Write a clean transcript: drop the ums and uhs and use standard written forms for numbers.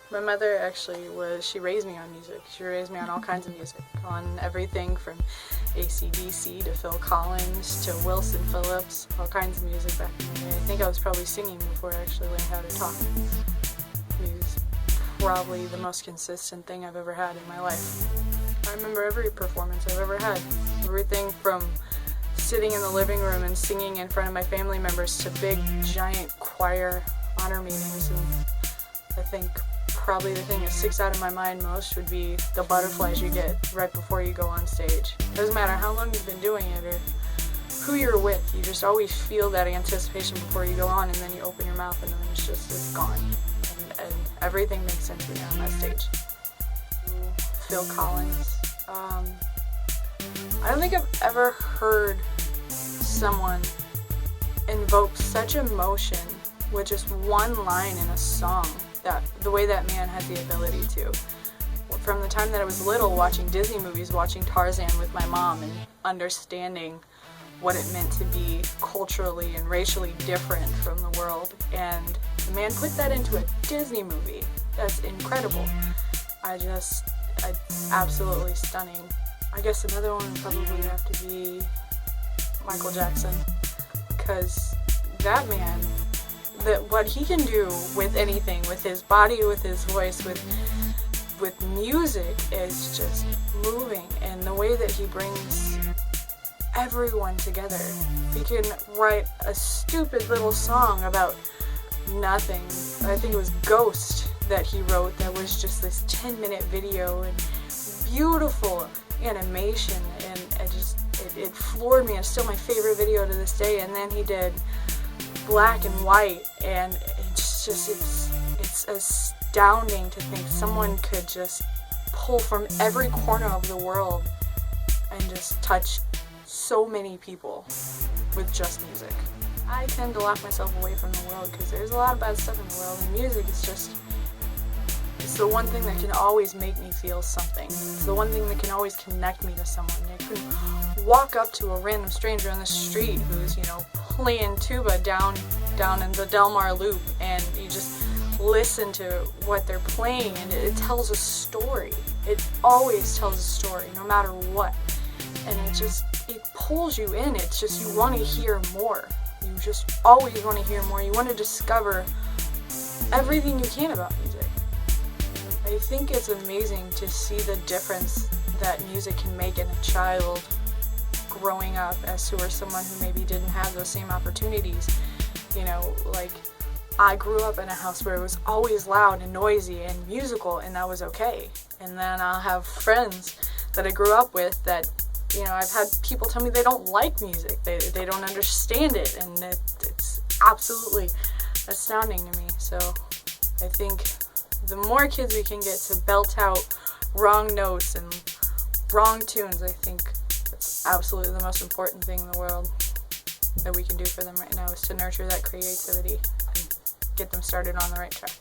My mother actually she raised me on music. She raised me on all kinds of music, on everything from AC/DC to Phil Collins to Wilson Phillips, all kinds of music back in the day. I think I was probably singing before I actually learned how to talk. It was probably the most consistent thing I've ever had in my life. I remember every performance I've ever had. Everything from sitting in the living room and singing in front of my family members to big, giant choir honor meetings. And I think probably the thing that sticks out of my mind most would be the butterflies you get right before you go on stage. Doesn't matter how long you've been doing it or who you're with, you just always feel that anticipation before you go on, and then you open your mouth and then it's gone. And everything makes sense to me on that stage. Phil Collins. I don't think I've ever heard someone invoke such emotion with just one line in a song, that the way that man has the ability to. From the time that I was little, watching Disney movies, watching Tarzan with my mom and understanding what it meant to be culturally and racially different from the world, and the man put that into a Disney movie. That's incredible. Absolutely stunning. I guess another one would probably have to be Michael Jackson, because that man, what he can do with anything, with his body, with his voice, with music, is just moving. And the way that he brings everyone together. He can write a stupid little song about nothing. I think it was Ghost that he wrote, that was just this 10-minute video and beautiful animation, and it floored me. It's still my favorite video to this day. And then he did Black and White, and it's astounding to think someone could just pull from every corner of the world and just touch so many people with just music. I tend to lock myself away from the world because there's a lot of bad stuff in the world, and music is it's the one thing that can always make me feel something. It's the one thing that can always connect me to someone. I can walk up to a random stranger on the street who's, playing tuba down in the Delmar Loop, and you just listen to what they're playing, and it tells a story. It always tells a story, no matter what. And it pulls you in. It's just, you want to hear more. You just always want to hear more. You want to discover everything you can about music. I think it's amazing to see the difference that music can make in a child growing up as to someone who maybe didn't have those same opportunities. I grew up in a house where it was always loud and noisy and musical, and that was okay. And then I'll have friends that I grew up with that, I've had people tell me they don't like music, they don't understand it, and it's absolutely astounding to me. So I think the more kids we can get to belt out wrong notes and wrong tunes, I think that's absolutely the most important thing in the world that we can do for them right now, is to nurture that creativity and get them started on the right track.